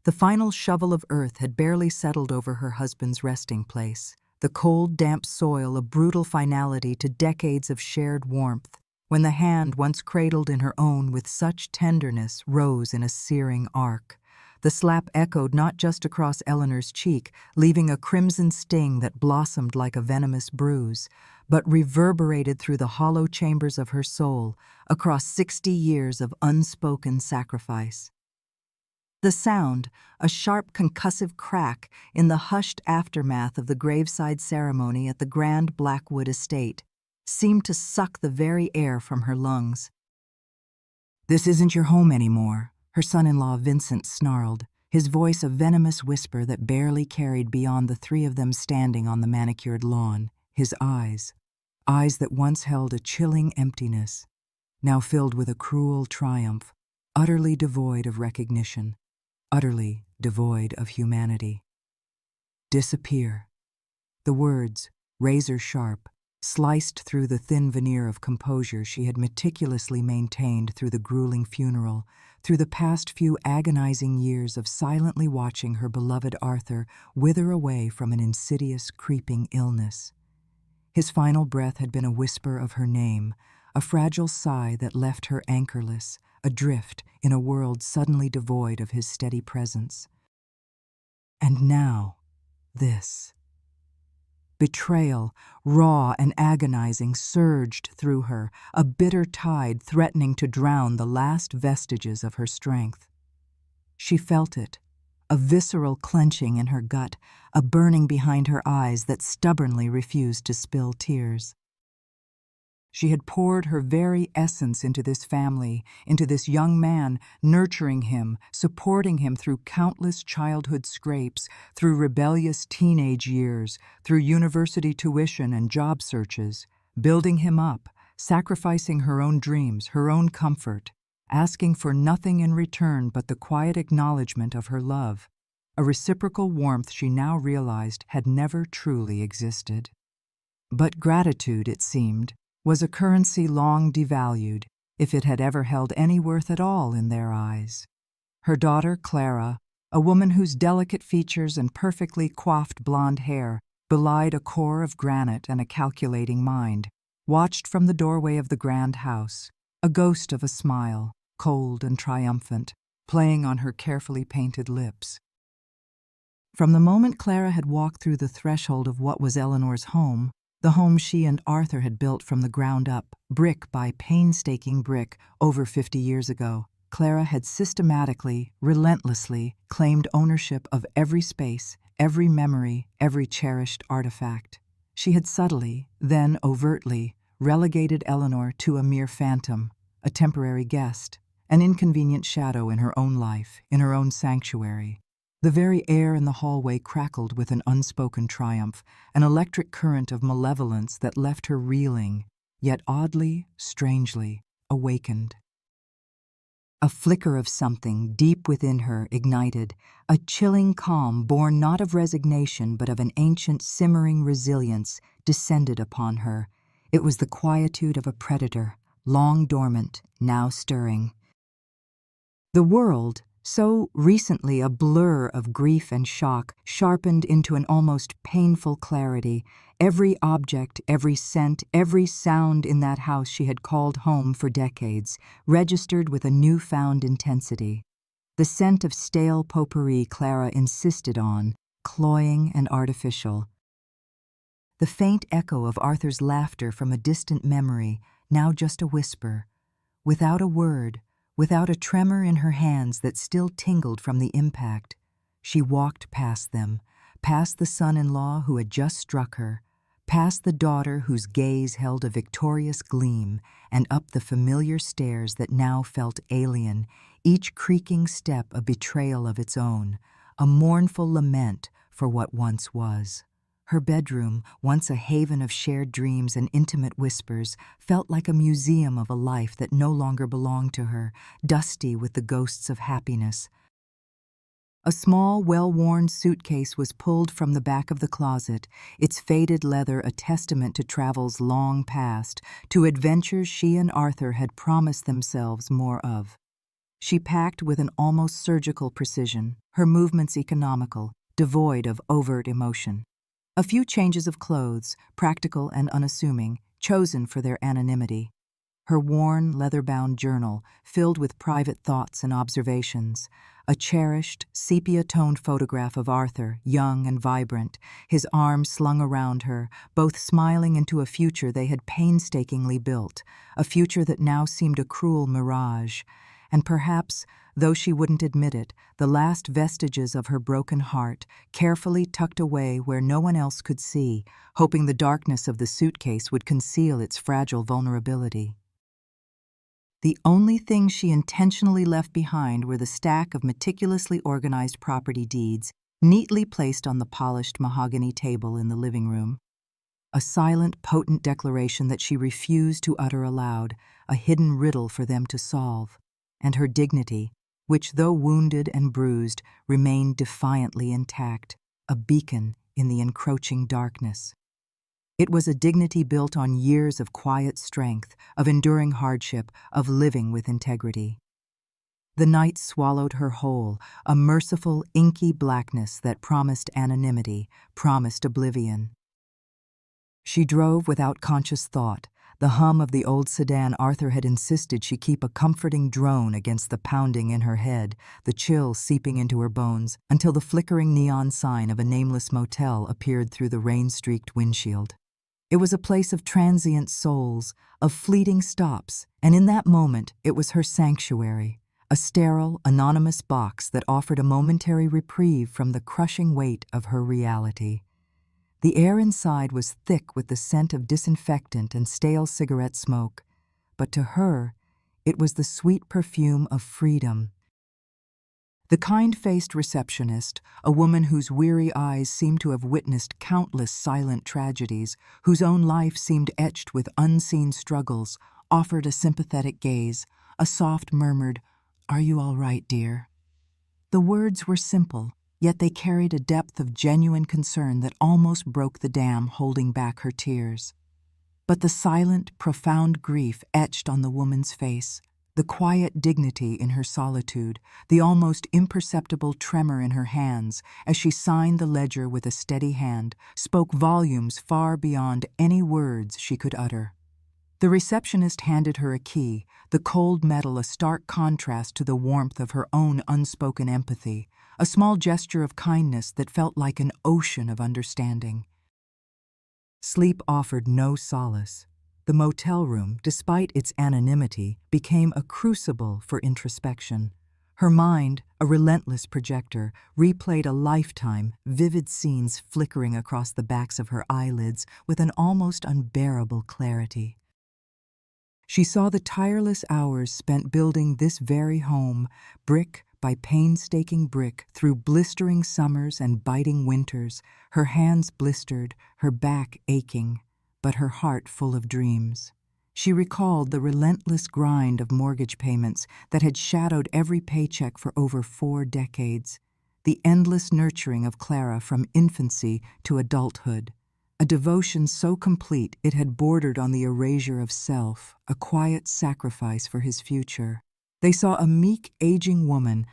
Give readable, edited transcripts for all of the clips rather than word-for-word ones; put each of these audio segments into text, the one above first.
The final shovel of earth had barely settled over her husband's resting place, the cold, damp soil a brutal finality to decades of shared warmth, when the hand once cradled in her own with such tenderness rose in a searing arc. The slap echoed not just across Eleanor's cheek, leaving a crimson sting that blossomed like a venomous bruise, but reverberated through the hollow chambers of her soul, across 60 years of unspoken sacrifice. The sound, a sharp concussive crack in the hushed aftermath of the graveside ceremony at the grand Blackwood estate, seemed to suck the very air from her lungs. "This isn't your home anymore," her son-in-law Vincent snarled, his voice a venomous whisper that barely carried beyond the three of them standing on the manicured lawn, his eyes that once held a chilling emptiness, now filled with a cruel triumph, utterly devoid of recognition, utterly devoid of humanity. "Disappear." The words, razor-sharp, sliced through the thin veneer of composure she had meticulously maintained through the grueling funeral, through the past few agonizing years of silently watching her beloved Arthur wither away from an insidious, creeping illness. His final breath had been a whisper of her name, a fragile sigh that left her anchorless, adrift in a world suddenly devoid of his steady presence. And now, this. Betrayal, raw and agonizing, surged through her, a bitter tide threatening to drown the last vestiges of her strength. She felt it, a visceral clenching in her gut, a burning behind her eyes that stubbornly refused to spill tears. She had poured her very essence into this family, into this young man, nurturing him, supporting him through countless childhood scrapes, through rebellious teenage years, through university tuition and job searches, building him up, sacrificing her own dreams, her own comfort, asking for nothing in return but the quiet acknowledgement of her love, a reciprocal warmth she now realized had never truly existed. But gratitude, it seemed, was a currency long devalued, if it had ever held any worth at all in their eyes. Her daughter, Clara, a woman whose delicate features and perfectly coiffed blonde hair belied a core of granite and a calculating mind, watched from the doorway of the grand house, a ghost of a smile, cold and triumphant, playing on her carefully painted lips. From the moment Clara had walked through the threshold of what was Eleanor's home, the home she and Arthur had built from the ground up, brick by painstaking brick, over 50 years ago, Clara had systematically, relentlessly claimed ownership of every space, every memory, every cherished artifact. She had subtly, then overtly, relegated Eleanor to a mere phantom, a temporary guest, an inconvenient shadow in her own life, in her own sanctuary. The very air in the hallway crackled with an unspoken triumph, an electric current of malevolence that left her reeling, yet oddly, strangely, awakened. A flicker of something deep within her ignited, a chilling calm born not of resignation but of an ancient simmering resilience descended upon her. It was the quietude of a predator, long dormant, now stirring. The world, so recently a blur of grief and shock, sharpened into an almost painful clarity. Every object, every scent, every sound in that house she had called home for decades, registered with a newfound intensity. The scent of stale potpourri Clara insisted on, cloying and artificial. The faint echo of Arthur's laughter from a distant memory, now just a whisper. Without a word, without a tremor in her hands that still tingled from the impact, she walked past them, past the son-in-law who had just struck her, past the daughter whose gaze held a victorious gleam, and up the familiar stairs that now felt alien, each creaking step a betrayal of its own, a mournful lament for what once was. Her bedroom, once a haven of shared dreams and intimate whispers, felt like a museum of a life that no longer belonged to her, dusty with the ghosts of happiness. A small, well-worn suitcase was pulled from the back of the closet, its faded leather a testament to travels long past, to adventures she and Arthur had promised themselves more of. She packed with an almost surgical precision, her movements economical, devoid of overt emotion. A few changes of clothes, practical and unassuming, chosen for their anonymity. Her worn, leather-bound journal filled with private thoughts and observations. A cherished, sepia-toned photograph of Arthur, young and vibrant, his arms slung around her, both smiling into a future they had painstakingly built, a future that now seemed a cruel mirage. And perhaps, though she wouldn't admit it, the last vestiges of her broken heart, carefully tucked away where no one else could see, hoping the darkness of the suitcase would conceal its fragile vulnerability. The only thing she intentionally left behind were the stack of meticulously organized property deeds, neatly placed on the polished mahogany table in the living room. A silent, potent declaration that she refused to utter aloud, a hidden riddle for them to solve. And her dignity, which, though wounded and bruised, remained defiantly intact, a beacon in the encroaching darkness. It was a dignity built on years of quiet strength, of enduring hardship, of living with integrity. The night swallowed her whole, a merciful, inky blackness that promised anonymity, promised oblivion. She drove without conscious thought, the hum of the old sedan Arthur had insisted she keep a comforting drone against the pounding in her head, the chill seeping into her bones, until the flickering neon sign of a nameless motel appeared through the rain-streaked windshield. It was a place of transient souls, of fleeting stops, and in that moment it was her sanctuary, a sterile, anonymous box that offered a momentary reprieve from the crushing weight of her reality. The air inside was thick with the scent of disinfectant and stale cigarette smoke, but to her, it was the sweet perfume of freedom. The kind-faced receptionist, a woman whose weary eyes seemed to have witnessed countless silent tragedies, whose own life seemed etched with unseen struggles, offered a sympathetic gaze, a soft murmured, "Are you all right, dear?" The words were simple, yet they carried a depth of genuine concern that almost broke the dam holding back her tears. But the silent, profound grief etched on the woman's face, the quiet dignity in her solitude, the almost imperceptible tremor in her hands as she signed the ledger with a steady hand, spoke volumes far beyond any words she could utter. The receptionist handed her a key, the cold metal a stark contrast to the warmth of her own unspoken empathy, a small gesture of kindness that felt like an ocean of understanding. Sleep offered no solace. The motel room, despite its anonymity, became a crucible for introspection. Her mind, a relentless projector, replayed a lifetime, vivid scenes flickering across the backs of her eyelids with an almost unbearable clarity. She saw the tireless hours spent building this very home, brick by painstaking brick, through blistering summers and biting winters, her hands blistered, her back aching, but her heart full of dreams. She recalled the relentless grind of mortgage payments that had shadowed every paycheck for over 4 decades, the endless nurturing of Clara from infancy to adulthood, a devotion so complete it had bordered on the erasure of self, a quiet sacrifice for his future. They saw a meek, aging woman.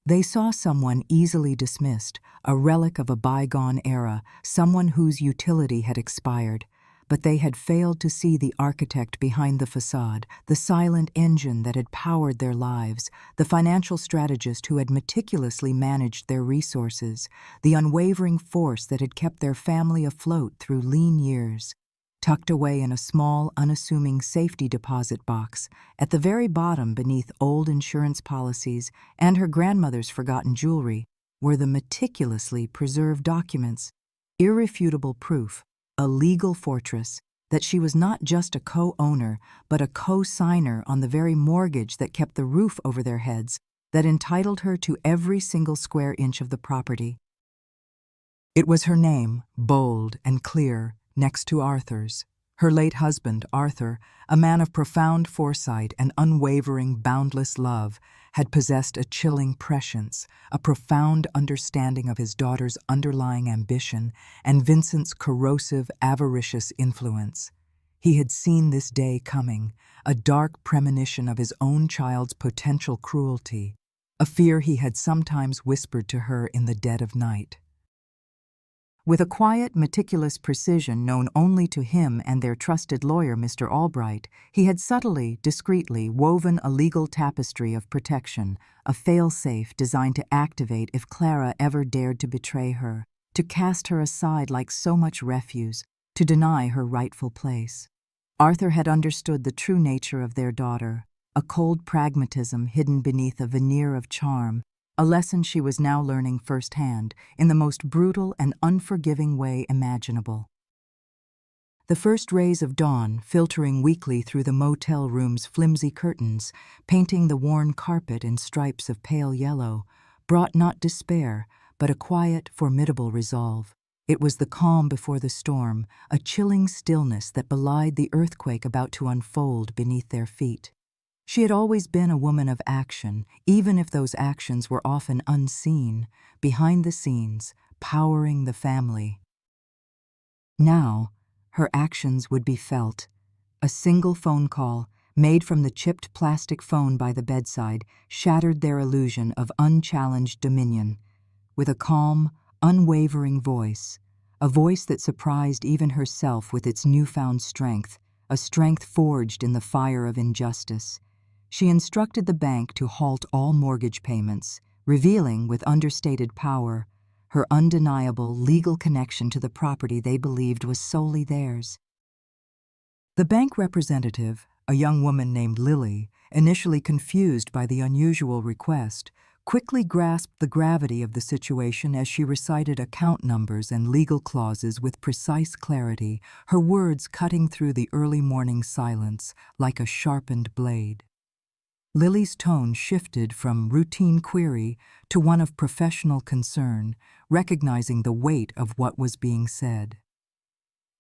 They saw someone easily dismissed, a relic of a bygone era, someone whose utility had expired. But they had failed to see the architect behind the facade, the silent engine that had powered their lives, the financial strategist who had meticulously managed their resources, the unwavering force that had kept their family afloat through lean years. Tucked away in a small, unassuming safety deposit box, at the very bottom beneath old insurance policies and her grandmother's forgotten jewelry, were the meticulously preserved documents, irrefutable proof, a legal fortress, that she was not just a co-owner, but a co-signer on the very mortgage that kept the roof over their heads, that entitled her to every single square inch of the property. It was her name, bold and clear, next to Arthur's. Her late husband, Arthur, a man of profound foresight and unwavering, boundless love, had possessed a chilling prescience, a profound understanding of his daughter's underlying ambition and Vincent's corrosive, avaricious influence. He had seen this day coming, a dark premonition of his own child's potential cruelty, a fear he had sometimes whispered to her in the dead of night. With a quiet, meticulous precision known only to him and their trusted lawyer, Mr. Albright, he had subtly, discreetly woven a legal tapestry of protection, a fail-safe designed to activate if Clara ever dared to betray her, to cast her aside like so much refuse, to deny her rightful place. Arthur had understood the true nature of their daughter, a cold pragmatism hidden beneath a veneer of charm, a lesson she was now learning firsthand in the most brutal and unforgiving way imaginable. The first rays of dawn, filtering weakly through the motel room's flimsy curtains, painting the worn carpet in stripes of pale yellow, brought not despair, but a quiet, formidable resolve. It was the calm before the storm, a chilling stillness that belied the earthquake about to unfold beneath their feet. She had always been a woman of action, even if those actions were often unseen, behind the scenes, powering the family. Now, her actions would be felt. A single phone call, made from the chipped plastic phone by the bedside, shattered their illusion of unchallenged dominion. With a calm, unwavering voice, a voice that surprised even herself with its newfound strength, a strength forged in the fire of injustice, she instructed the bank to halt all mortgage payments, revealing with understated power her undeniable legal connection to the property they believed was solely theirs. The bank representative, a young woman named Lily, initially confused by the unusual request, quickly grasped the gravity of the situation as she recited account numbers and legal clauses with precise clarity, her words cutting through the early morning silence like a sharpened blade. Lily's tone shifted from routine query to one of professional concern, recognizing the weight of what was being said.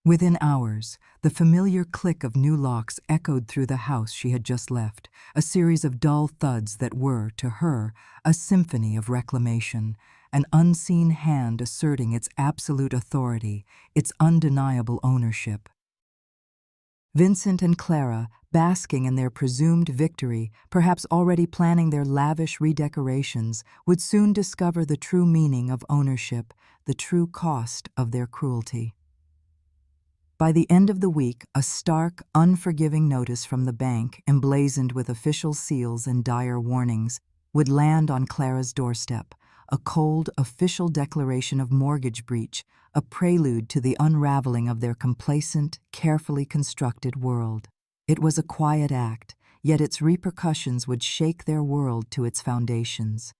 Within hours, the familiar click of new locks echoed through the house she had just left, a series of dull thuds that were, to her, a symphony of reclamation, an unseen hand asserting its absolute authority, its undeniable ownership. Vincent and Clara, basking in their presumed victory, perhaps already planning their lavish redecorations, would soon discover the true meaning of ownership, the true cost of their cruelty. By the end of the week, a stark, unforgiving notice from the bank, emblazoned with official seals and dire warnings, would land on Clara's doorstep, a cold, official declaration of mortgage breach, a prelude to the unraveling of their complacent, carefully constructed world. It was a quiet act, yet its repercussions would shake their world to its foundations.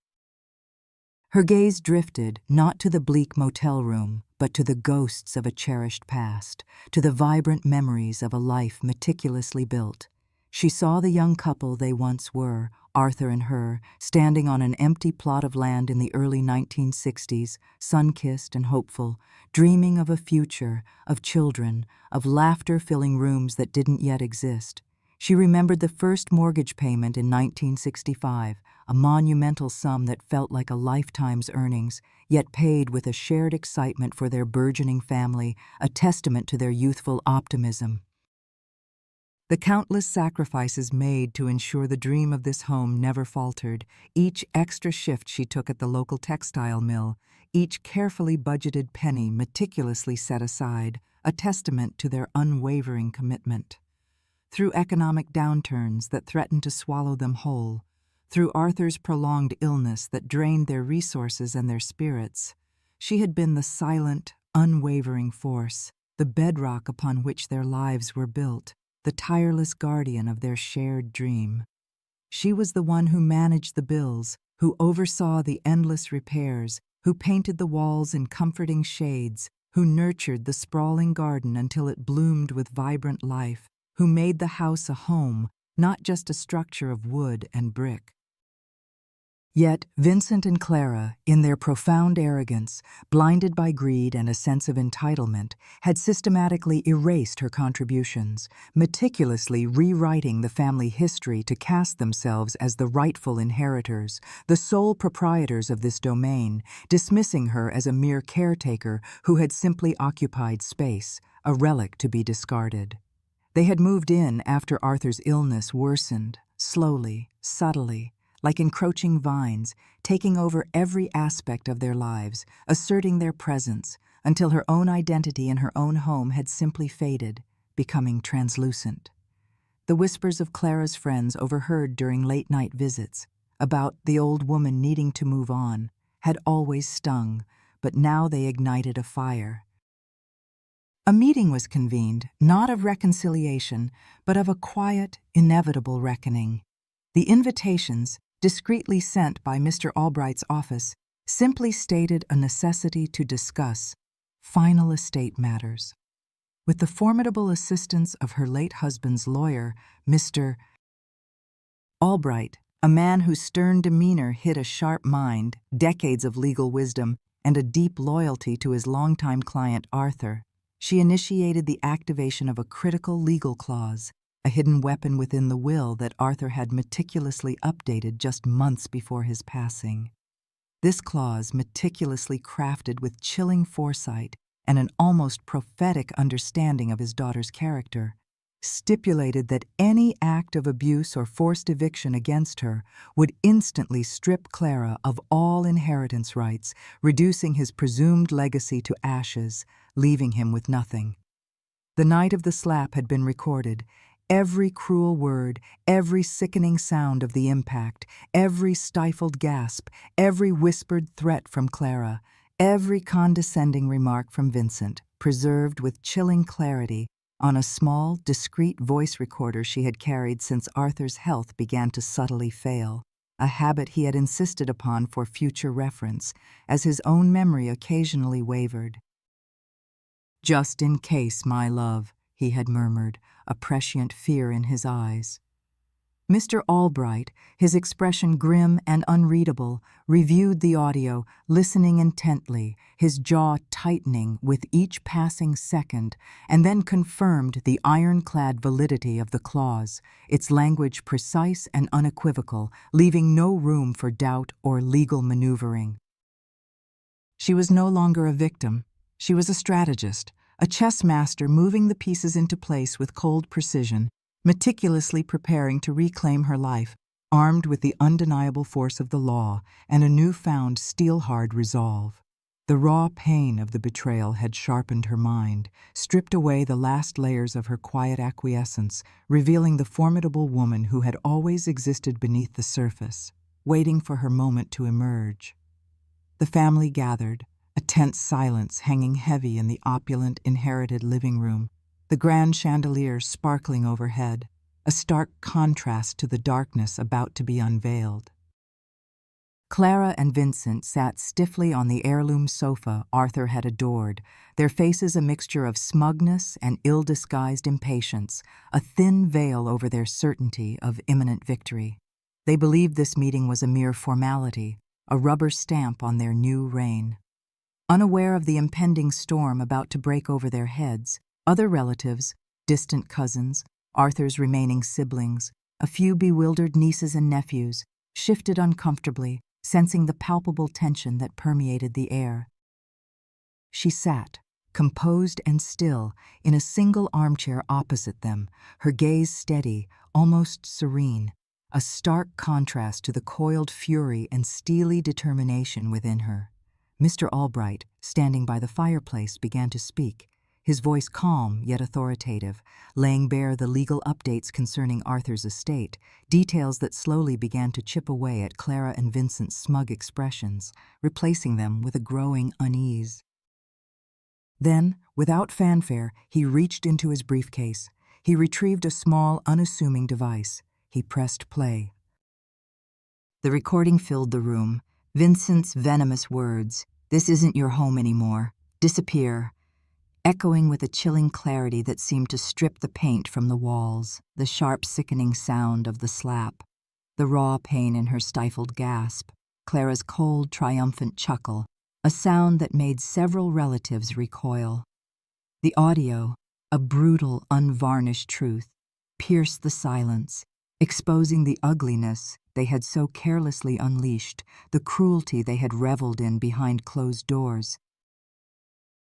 Her gaze drifted, not to the bleak motel room, but to the ghosts of a cherished past, to the vibrant memories of a life meticulously built. She saw the young couple they once were, Arthur and her, standing on an empty plot of land in the early 1960s, sun-kissed and hopeful, dreaming of a future, of children, of laughter filling rooms that didn't yet exist. She remembered the first mortgage payment in 1965, a monumental sum that felt like a lifetime's earnings, yet paid with a shared excitement for their burgeoning family, a testament to their youthful optimism. The countless sacrifices made to ensure the dream of this home never faltered, each extra shift she took at the local textile mill, each carefully budgeted penny meticulously set aside, a testament to their unwavering commitment. Through economic downturns that threatened to swallow them whole, through Arthur's prolonged illness that drained their resources and their spirits, she had been the silent, unwavering force, the bedrock upon which their lives were built, the tireless guardian of their shared dream. She was the one who managed the bills, who oversaw the endless repairs, who painted the walls in comforting shades, who nurtured the sprawling garden until it bloomed with vibrant life, who made the house a home, not just a structure of wood and brick. Yet Vincent and Clara, in their profound arrogance, blinded by greed and a sense of entitlement, had systematically erased her contributions, meticulously rewriting the family history to cast themselves as the rightful inheritors, the sole proprietors of this domain, dismissing her as a mere caretaker who had simply occupied space, a relic to be discarded. They had moved in after Arthur's illness worsened, slowly, subtly, like encroaching vines, taking over every aspect of their lives, asserting their presence, until her own identity in her own home had simply faded, becoming translucent. The whispers of Clara's friends overheard during late-night visits, about the old woman needing to move on, had always stung, but now they ignited a fire. A meeting was convened, not of reconciliation, but of a quiet, inevitable reckoning. The invitations, discreetly sent by Mr. Albright's office, simply stated a necessity to discuss final estate matters. With the formidable assistance of her late husband's lawyer, Mr. Albright, a man whose stern demeanor hid a sharp mind, decades of legal wisdom, and a deep loyalty to his longtime client Arthur, she initiated the activation of a critical legal clause, a hidden weapon within the will that Arthur had meticulously updated just months before his passing. This clause, meticulously crafted with chilling foresight and an almost prophetic understanding of his daughter's character, stipulated that any act of abuse or forced eviction against her would instantly strip Clara of all inheritance rights, reducing his presumed legacy to ashes, leaving him with nothing. The night of the slap had been recorded. Every cruel word, every sickening sound of the impact, every stifled gasp, every whispered threat from Clara, every condescending remark from Vincent, preserved with chilling clarity on a small, discreet voice recorder she had carried since Arthur's health began to subtly fail, a habit he had insisted upon for future reference, as his own memory occasionally wavered. "Just in case, my love," he had murmured, a prescient fear in his eyes. Mr. Albright, his expression grim and unreadable, reviewed the audio, listening intently, his jaw tightening with each passing second, and then confirmed the ironclad validity of the clause, its language precise and unequivocal, leaving no room for doubt or legal maneuvering. She was no longer a victim. She was a strategist, a chess master moving the pieces into place with cold precision, meticulously preparing to reclaim her life, armed with the undeniable force of the law and a newfound steel-hard resolve. The raw pain of the betrayal had sharpened her mind, stripped away the last layers of her quiet acquiescence, revealing the formidable woman who had always existed beneath the surface, waiting for her moment to emerge. The family gathered, a tense silence hanging heavy in the opulent, inherited living room, the grand chandelier sparkling overhead, a stark contrast to the darkness about to be unveiled. Clara and Vincent sat stiffly on the heirloom sofa Arthur had adored, their faces a mixture of smugness and ill-disguised impatience, a thin veil over their certainty of imminent victory. They believed this meeting was a mere formality, a rubber stamp on their new reign. Unaware of the impending storm about to break over their heads, other relatives, distant cousins, Arthur's remaining siblings, a few bewildered nieces and nephews, shifted uncomfortably, sensing the palpable tension that permeated the air. She sat, composed and still, in a single armchair opposite them, her gaze steady, almost serene, a stark contrast to the coiled fury and steely determination within her. Mr. Albright, standing by the fireplace, began to speak, his voice calm yet authoritative, laying bare the legal updates concerning Arthur's estate, details that slowly began to chip away at Clara and Vincent's smug expressions, replacing them with a growing unease. Then, without fanfare, he reached into his briefcase. He retrieved a small, unassuming device. He pressed play. The recording filled the room. Vincent's venomous words, "This isn't your home anymore. Disappear," echoing with a chilling clarity that seemed to strip the paint from the walls, the sharp, sickening sound of the slap, the raw pain in her stifled gasp, Clara's cold, triumphant chuckle, a sound that made several relatives recoil. The audio, a brutal, unvarnished truth, pierced the silence, exposing the ugliness they had so carelessly unleashed, the cruelty they had reveled in behind closed doors.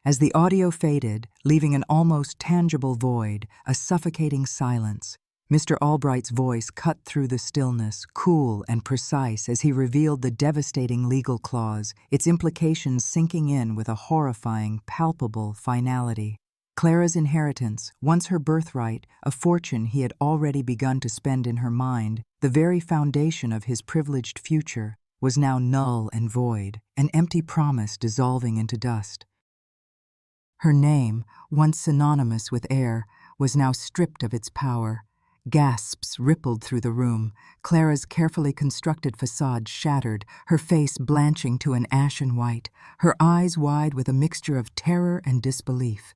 As the audio faded, leaving an almost tangible void, a suffocating silence, Mr. Albright's voice cut through the stillness, cool and precise as he revealed the devastating legal clause, its implications sinking in with a horrifying, palpable finality. Clara's inheritance, once her birthright, a fortune he had already begun to spend in her mind, the very foundation of his privileged future, was now null and void, an empty promise dissolving into dust. Her name, once synonymous with heir, was now stripped of its power. Gasps rippled through the room, Clara's carefully constructed facade shattered, her face blanching to an ashen white, her eyes wide with a mixture of terror and disbelief.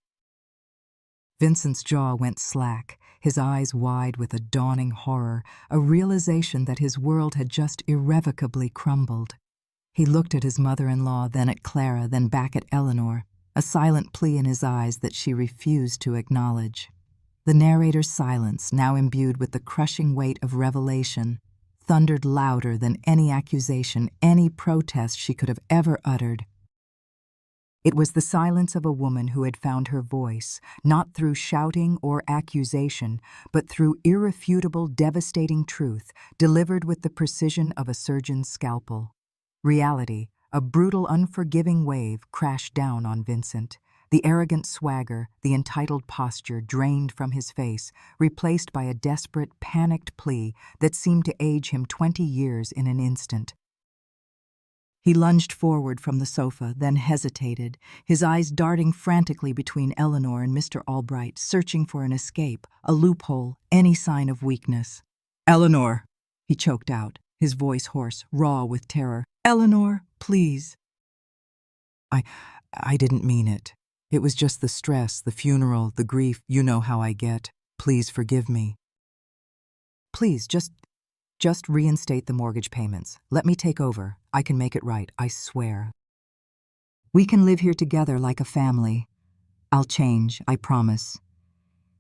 Vincent's jaw went slack, his eyes wide with a dawning horror, a realization that his world had just irrevocably crumbled. He looked at his mother-in-law, then at Clara, then back at Eleanor, a silent plea in his eyes that she refused to acknowledge. The narrator's silence, now imbued with the crushing weight of revelation, thundered louder than any accusation, any protest she could have ever uttered. It was the silence of a woman who had found her voice, not through shouting or accusation, but through irrefutable, devastating truth, delivered with the precision of a surgeon's scalpel. Reality, a brutal, unforgiving wave, crashed down on Vincent. The arrogant swagger, the entitled posture drained from his face, replaced by a desperate, panicked plea that seemed to age him 20 years in an instant. He lunged forward from the sofa, then hesitated, his eyes darting frantically between Eleanor and Mr. Albright, searching for an escape, a loophole, any sign of weakness. "Eleanor," he choked out, his voice hoarse, raw with terror. "Eleanor, please." I didn't mean it. It was just the stress, the funeral, the grief. You know how I get. Please forgive me. Please, just reinstate the mortgage payments. Let me take over. I can make it right, I swear. We can live here together like a family. I'll change, I promise.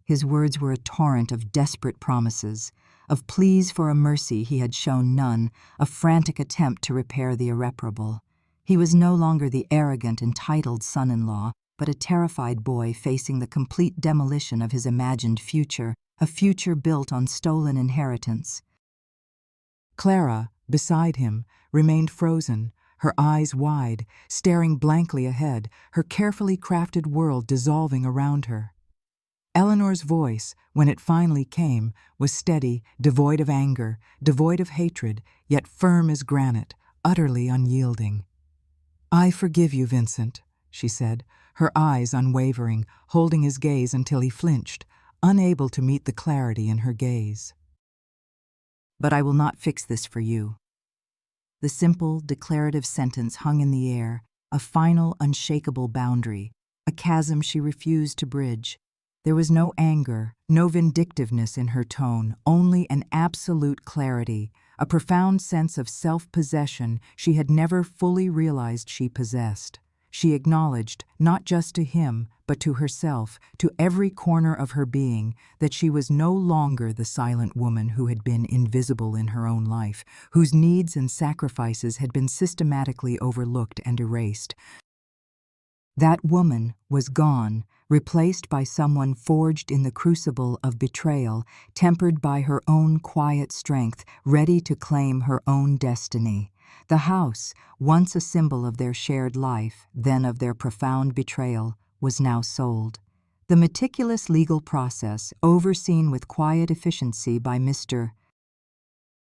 His words were a torrent of desperate promises, of pleas for a mercy he had shown none, a frantic attempt to repair the irreparable. He was no longer the arrogant, entitled son-in-law, but a terrified boy facing the complete demolition of his imagined future, a future built on stolen inheritance. Clara, beside him, remained frozen, her eyes wide, staring blankly ahead, her carefully crafted world dissolving around her. Eleanor's voice, when it finally came, was steady, devoid of anger, devoid of hatred, yet firm as granite, utterly unyielding. "I forgive you, Vincent," she said, her eyes unwavering, holding his gaze until he flinched, unable to meet the clarity in her gaze. "But I will not fix this for you." The simple, declarative sentence hung in the air, a final, unshakable boundary, a chasm she refused to bridge. There was no anger, no vindictiveness in her tone, only an absolute clarity, a profound sense of self-possession she had never fully realized she possessed. She acknowledged, not just to him, but to herself, to every corner of her being, that she was no longer the silent woman who had been invisible in her own life, whose needs and sacrifices had been systematically overlooked and erased. That woman was gone, replaced by someone forged in the crucible of betrayal, tempered by her own quiet strength, ready to claim her own destiny. The house, once a symbol of their shared life, then of their profound betrayal, was now sold. The meticulous legal process, overseen with quiet efficiency by Mr.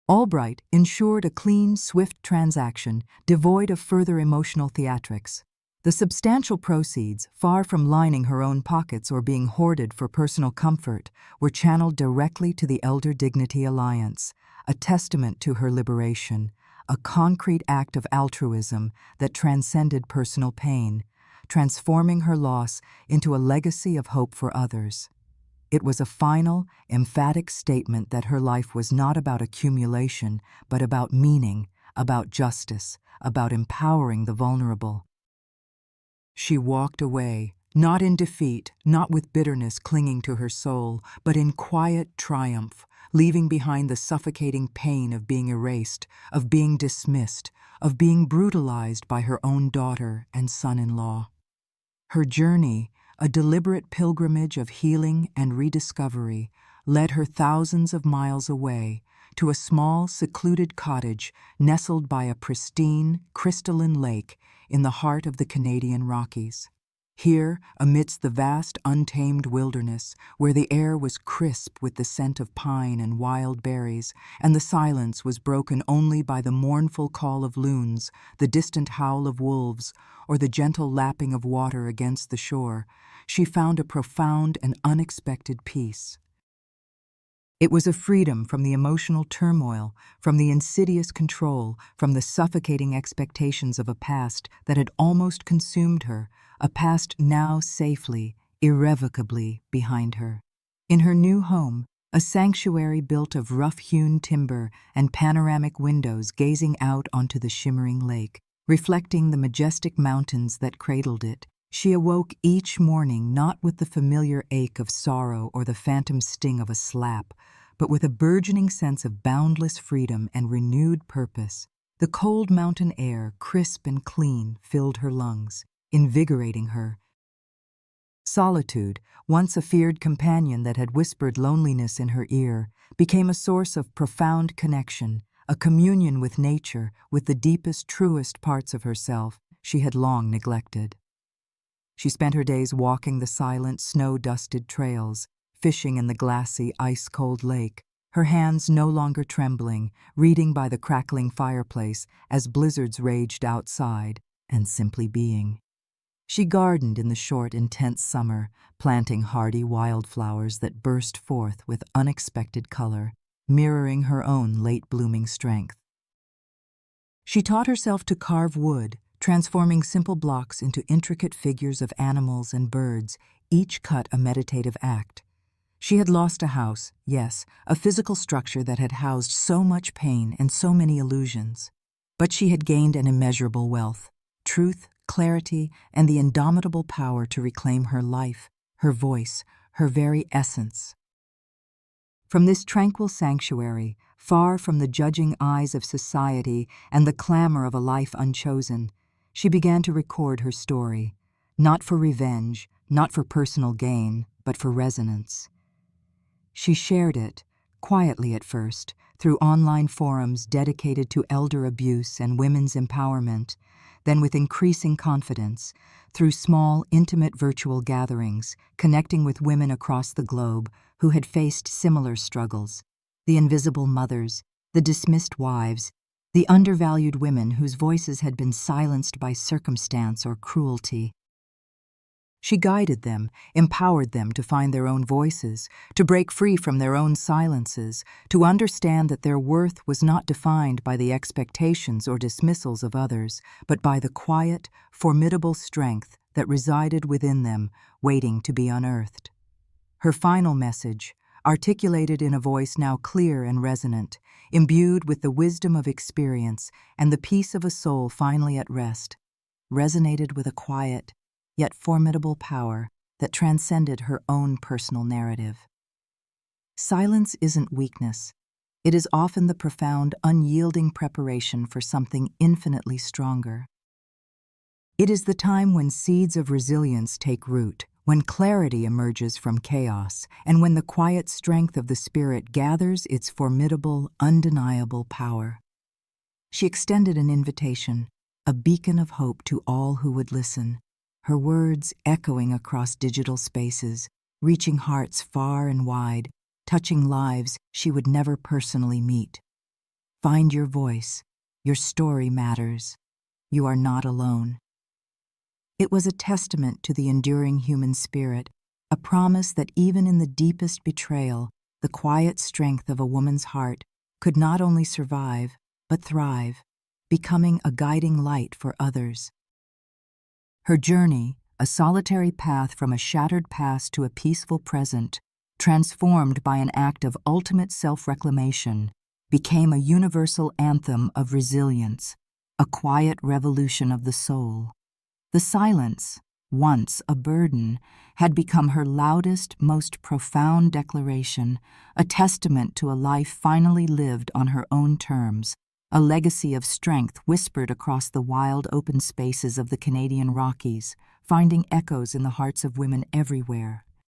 Albright, ensured a clean, swift transaction, devoid of further emotional theatrics. The substantial proceeds, far from lining her own pockets or being hoarded for personal comfort, were channeled directly to the Elder Dignity Alliance, a testament to her liberation, a concrete act of altruism that transcended personal pain, transforming her loss into a legacy of hope for others. It was a final, emphatic statement that her life was not about accumulation, but about meaning, about justice, about empowering the vulnerable. She walked away, not in defeat, not with bitterness clinging to her soul, but in quiet triumph, leaving behind the suffocating pain of being erased, of being dismissed, of being brutalized by her own daughter and son-in-law. Her journey, a deliberate pilgrimage of healing and rediscovery, led her thousands of miles away to a small, secluded cottage nestled by a pristine, crystalline lake in the heart of the Canadian Rockies. Here, amidst the vast, untamed wilderness, where the air was crisp with the scent of pine and wild berries, and the silence was broken only by the mournful call of loons, the distant howl of wolves, or the gentle lapping of water against the shore, she found a profound and unexpected peace. It was a freedom from the emotional turmoil, from the insidious control, from the suffocating expectations of a past that had almost consumed her, a past now safely, irrevocably behind her. In her new home, a sanctuary built of rough-hewn timber and panoramic windows gazing out onto the shimmering lake, reflecting the majestic mountains that cradled it, she awoke each morning not with the familiar ache of sorrow or the phantom sting of a slap, but with a burgeoning sense of boundless freedom and renewed purpose. The cold mountain air, crisp and clean, filled her lungs, invigorating her. Solitude, once a feared companion that had whispered loneliness in her ear, became a source of profound connection, a communion with nature, with the deepest, truest parts of herself she had long neglected. She spent her days walking the silent, snow-dusted trails, fishing in the glassy, ice-cold lake, her hands no longer trembling, reading by the crackling fireplace as blizzards raged outside, and simply being. She gardened in the short, intense summer, planting hardy wildflowers that burst forth with unexpected color, mirroring her own late-blooming strength. She taught herself to carve wood, transforming simple blocks into intricate figures of animals and birds, each cut a meditative act. She had lost a house, yes, a physical structure that had housed so much pain and so many illusions. But she had gained an immeasurable wealth, truth, clarity, and the indomitable power to reclaim her life, her voice, her very essence. From this tranquil sanctuary, far from the judging eyes of society and the clamor of a life unchosen, she began to record her story, not for revenge, not for personal gain, but for resonance. She shared it, quietly at first, through online forums dedicated to elder abuse and women's empowerment, then with increasing confidence, through small, intimate virtual gatherings, connecting with women across the globe who had faced similar struggles, the invisible mothers, the dismissed wives, the undervalued women whose voices had been silenced by circumstance or cruelty. She guided them, empowered them to find their own voices, to break free from their own silences, to understand that their worth was not defined by the expectations or dismissals of others, but by the quiet, formidable strength that resided within them, waiting to be unearthed. Her final message, articulated in a voice now clear and resonant, imbued with the wisdom of experience and the peace of a soul finally at rest, resonated with a quiet, yet formidable power that transcended her own personal narrative. Silence isn't weakness. It is often the profound, unyielding preparation for something infinitely stronger. It is the time when seeds of resilience take root, when clarity emerges from chaos, and when the quiet strength of the spirit gathers its formidable, undeniable power. She extended an invitation, a beacon of hope to all who would listen, her words echoing across digital spaces, reaching hearts far and wide, touching lives she would never personally meet. Find your voice. Your story matters. You are not alone. It was a testament to the enduring human spirit, a promise that even in the deepest betrayal, the quiet strength of a woman's heart could not only survive, but thrive, becoming a guiding light for others. Her journey, a solitary path from a shattered past to a peaceful present, transformed by an act of ultimate self-reclamation, became a universal anthem of resilience, a quiet revolution of the soul. The silence, once a burden, had become her loudest, most profound declaration, a testament to a life finally lived on her own terms, a legacy of strength whispered across the wild open spaces of the Canadian Rockies, finding echoes in the hearts of women everywhere.